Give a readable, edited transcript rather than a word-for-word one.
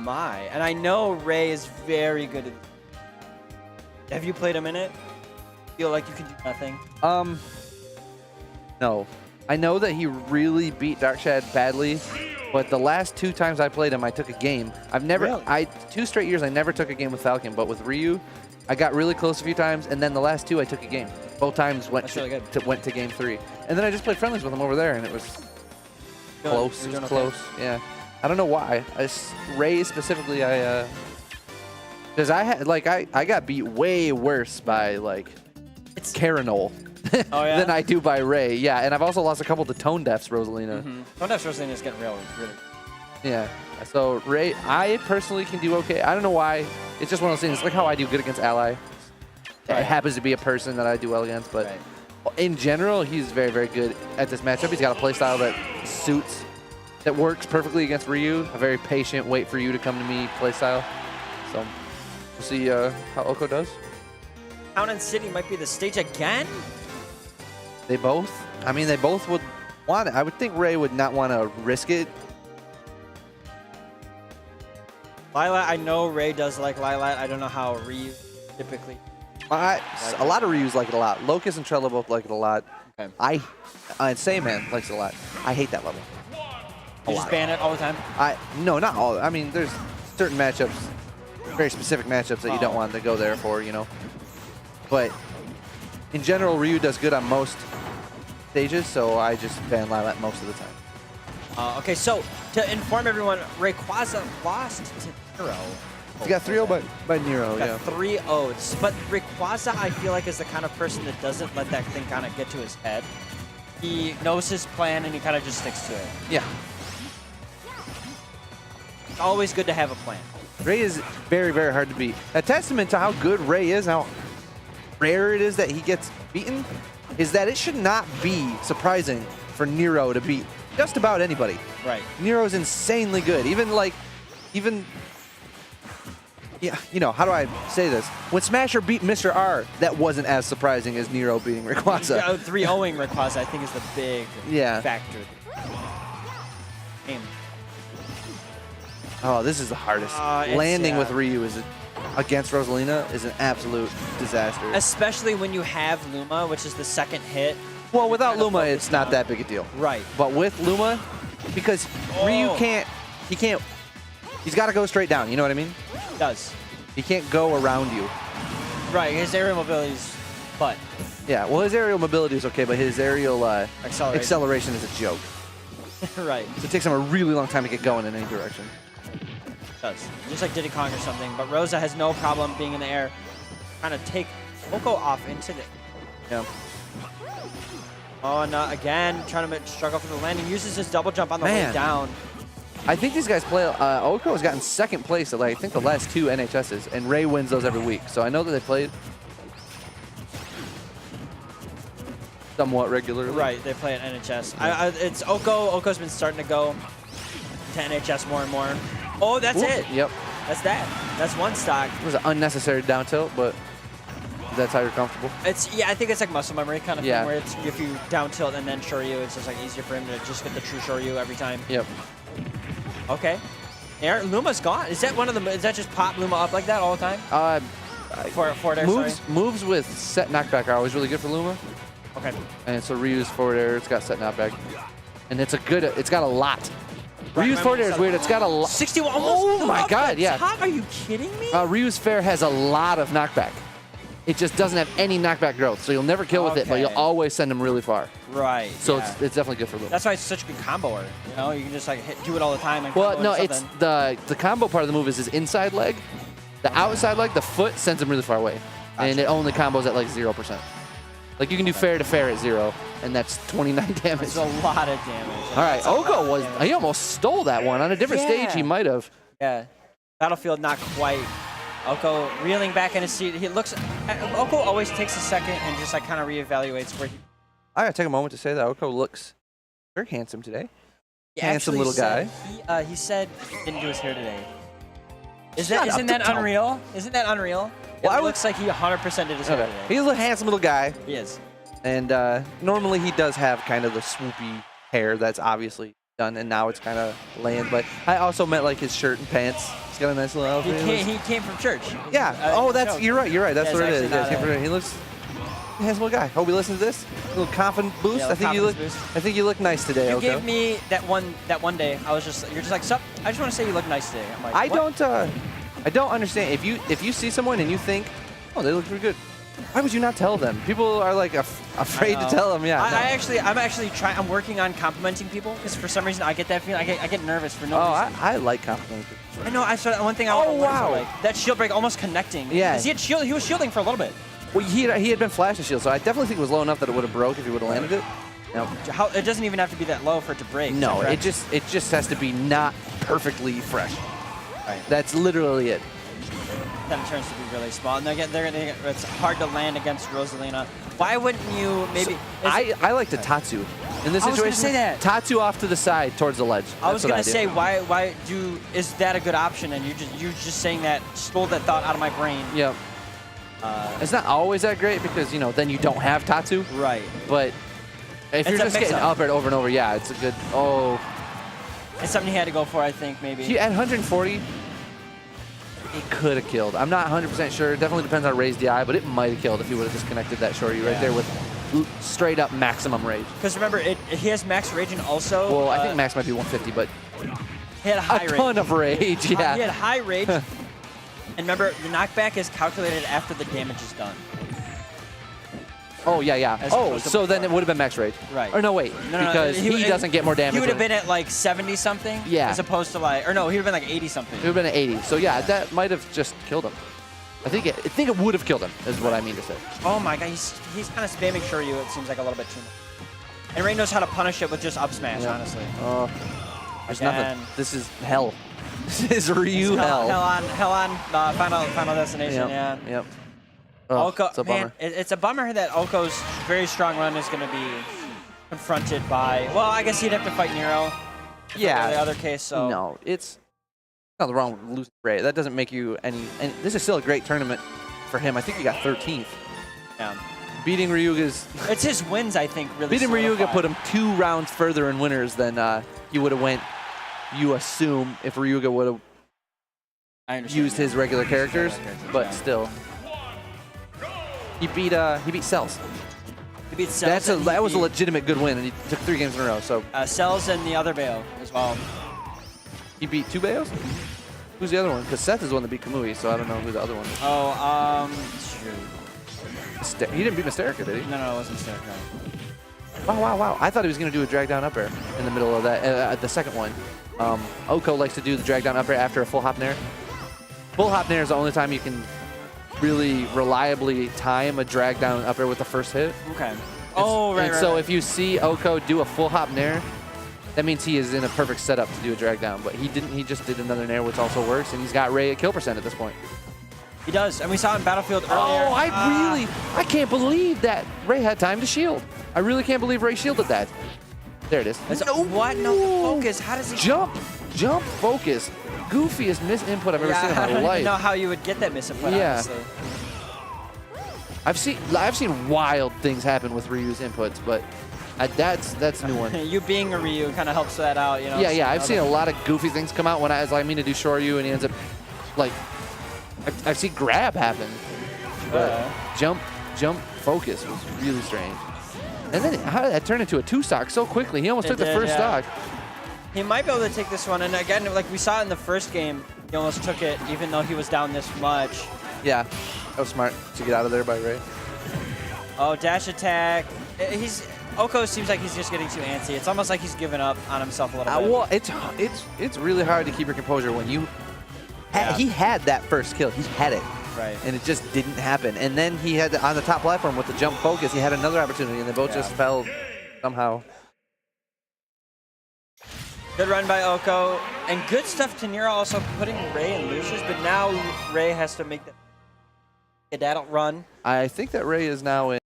my. And I know Ray is very good at. Have you played him in it? Feel like you can do nothing? No. I know that he really beat Darkshad badly, but the last 2 times I played him, I took a game. I've never, Really? 2 straight years, I never took a game with Falcon, but with Ryu, I got really close a few times, and then the last 2, I took a game. Both times went to game 3, and then I just played friendlies with him over there, and it was close. It was close. Yeah. I don't know why. Ray specifically, because I got beat way worse by Carinol than I do by Ray. Yeah, and I've also lost a couple to Tone Deaf's Rosalina. Tone Deaf's Rosalina is getting really. Yeah. So Ray, I personally can do okay. I don't know why. It's just one of those things. It's like how I do good against Ally. Right. It happens to be a person that I do well against, but in general, he's very, very good at this matchup. He's got a playstyle that suits, that works perfectly against Ryu. A very patient, wait for you to come to me playstyle. So we'll see how OHKO does. Town and City might be the stage again. They both. I mean, they both would want it. I would think Ray would not want to risk it. Lilat, I know Ray does like Lilat. I don't know how Ryu typically. A lot of Ryus like it a lot. Locust and Trello both like it a lot. Okay. And Sayman likes it a lot. I hate that level. You just ban it all the time? No, not all. I mean, there's certain matchups, very specific matchups that you don't want to go there for, you know. But in general, Ryu does good on most stages, so I just ban Lilat most of the time. Okay, so to inform everyone, Rayquaza lost to Nero. He got 3-0 by Nero, got 3-0'd. But Rayquaza, I feel like, is the kind of person that doesn't let that thing kind of get to his head. He knows his plan, and he kind of just sticks to it. Yeah. It's always good to have a plan. Ray is very, very hard to beat. A testament to how good Ray is, how rare it is that he gets beaten, is that it should not be surprising for Nero to beat just about anybody. Right. Nero's insanely good. Yeah, you know, how do I say this? When Smasher beat Mr. R, that wasn't as surprising as Nero beating Rayquaza. 3-0ing Rayquaza, I think, is the big factor. Oh, this is the hardest. Landing with Ryu against Rosalina is an absolute disaster. Especially when you have Luma, which is the second hit. Well, without Luma, it's not that big a deal. Right. But with Luma, because Ryu he's got to go straight down, you know what I mean? He does. He can't go around you. Right, his aerial mobility's butt. Yeah, well, his aerial mobility is okay, but his aerial acceleration is a joke. Right. So it takes him a really long time to get going in any direction. It does. Just like Diddy Kong or something, but Rosa has no problem being in the air. Trying to take OHKO off into the... Yeah. Oh, no, again, trying to struggle for the landing. Uses his double jump on the way down. I think these guys play... OHKO has gotten second place at, I think, the last 2 NHSs, and Ray wins those every week. So I know that they played somewhat regularly. Right, they play at NHS. It's OHKO. OHKO's been starting to go to NHS more and more. Oh, that's it. Yep. That's that. That's one stock. It was an unnecessary down tilt, but that's how you're comfortable. Yeah, I think it's like muscle memory kind of thing, where it's if you down tilt and then Shoryu, it's just like easier for him to just get the true Shoryu every time. Yep. Okay. Air Luma's gone. Is that one of the? Is that just pop Luma up like that all the time? Forward air. Moves with set knockback are always really good for Luma. Okay. And so Ryu's forward air, it's got set knockback, and it's got a lot. Ryu's forward air is weird. It's got a lot. 61. Oh my God! Yeah. Are you kidding me? Ryu's fair has a lot of knockback. It just doesn't have any knockback growth, so you'll never kill with it, but you'll always send them really far. Right. So it's definitely good for Luma. That's why it's such a good comboer. You know, you can just like do it all the time. And well, no, it's the combo part of the move is his inside leg. The outside leg, the foot sends him really far away, and it only combos at like 0%. Like you can do fair to fair at 0, and that's 29 damage. That's a lot of damage. All right, OHKO he almost stole that one on a different stage. He might have. Yeah, Battlefield not quite. OHKO reeling back in his seat. He looks. OHKO always takes a second and just like kind of reevaluates where he. I gotta take a moment to say that OHKO looks very handsome today. Handsome little guy. He said he didn't do his hair today. Isn't that unreal? Isn't that unreal? Well, it looks like he 100% did his hair today. He's a handsome little guy. He is. And normally he does have kind of the swoopy hair that's obviously done, and now it's kind of laying. But I also meant like his shirt and pants got a nice little outfit. He came from church. Yeah. You're right. You're right. That's what it is. Yeah, he looks. Handsome guy. Hope he listens to this. A little confident boost. Yeah, I think you look nice today. You OHKO. gave me that one day. You're just like, sup? I just want to say you look nice today. I'm like, I don't understand. If you see someone and you think, oh, they look pretty good, why would you not tell them? People are like afraid to tell them. Yeah. I'm actually trying. I'm working on complimenting people because for some reason I get that feeling. I get nervous for no reason. I like complimenting people. I know. One thing I want to learn is like that shield break almost connecting. Yeah. Because he was shielding for a little bit. Well, he had been flashing shield, so I definitely think it was low enough that it would have broke if he would have landed it. No. It doesn't even have to be that low for it to break. No, it just has to be not perfectly fresh. Right. That's literally it. Then it turns to be really small, and it's hard to land against Rosalina. Why wouldn't you maybe? I like to Tatsu. In this situation, I was gonna say that. Tatsu off to the side towards the ledge. I was gonna say is that a good option? And you're just saying that, stole that thought out of my brain. Yep. It's not always that great because then you don't have Tatsu. Right. But if you're just getting up it over and over, yeah, it's a good. Oh. It's something he had to go for, I think, maybe. At 140, he could have killed. I'm not 100% sure. It definitely depends on Ray's DI, but it might have killed if he would have disconnected that shorty right there with straight up maximum rage. Because remember, he has max rage and also. Well, I think max might be 150, but he had a ton of rage. Yeah. He had high rage. And remember, the knockback is calculated after the damage is done. Oh, yeah. So then it would have been max rage. Right. Or no, wait. Because he doesn't get more damage. He would have been at like 70-something. Yeah. As opposed to like, or no, he would have been like 80-something. He would have been at 80. So yeah, that might have just killed him. I think it would have killed him, is what I mean to say. Oh my god, he's kind of spamming Shoryu, it seems like a little bit too much. And Ray knows how to punish it with just up smash, honestly. There's nothing. This is hell. This is Ryu hell. Hell on final destination, yeah. Yep. Oh, OHKO, it's a bummer. It's a bummer that OHKO's very strong run is going to be confronted by, well, I guess he'd have to fight Nero. Yeah. In the other case, so. No, it's nothing wrong with losing Ray. That doesn't make you any, and this is still a great tournament for him. I think he got 13th. Yeah. Beating Ryuga's. It's his wins, I think, really. Beating Ryuga put him 2 rounds further in winners than he would have went, you assume, if Ryuga would have used his regular characters, but still. He beat Cells. He beat Cells. That was a legitimate good win, and he took 3 games in a row. So Cells and the other Bayo as well. He beat 2 Bayos? Who's the other one? Because Seth is the one that beat Kamui, so I don't know who the other one is. Oh, he didn't beat Mysterica, did he? No, it wasn't Mysterica. Wow. I thought he was going to do a drag down up air in the middle of that, the second one. OHKO likes to do the drag down up air after a full hop nair. Full hop nair is the only time you can really reliably time a drag down up air with the first hit. Okay. So if you see OHKO do a full hop nair, that means he is in a perfect setup to do a drag down. But he didn't. He just did another nair, which also works, and he's got Ray at kill percent at this point. He does, and we saw it in Battlefield earlier. Oh, I can't believe that Ray had time to shield. I really can't believe Ray shielded that. There it is. What? No, focus. How does he jump focus? Goofiest misinput I've ever seen in my life. I don't even know how you would get that misinput, honestly. I've seen wild things happen with Ryu's inputs, but that's a new one. You being a Ryu kind of helps that out, you know. Yeah. I've seen a lot of goofy things come out when I mean to do Shoryu, and he ends up like I've seen grab happen, but jump focus was really strange. And then how did that turn into a 2-stock so quickly? He almost took the first stock. He might be able to take this one, and again, like we saw in the first game, he almost took it, even though he was down this much. Yeah, that was smart to get out of there by Ray. Oh, dash attack. OHKO seems like he's just getting too antsy. It's almost like he's given up on himself a little bit. Well, it's really hard to keep your composure when you. He had that first kill. He had it. Right. And it just didn't happen. And then he had on the top platform with the jump focus, he had another opportunity, and they both just fell somehow. Good run by OHKO, and good stuff to Nero also putting Ray in losers, but now Ray has to make that run. I think that Ray is now in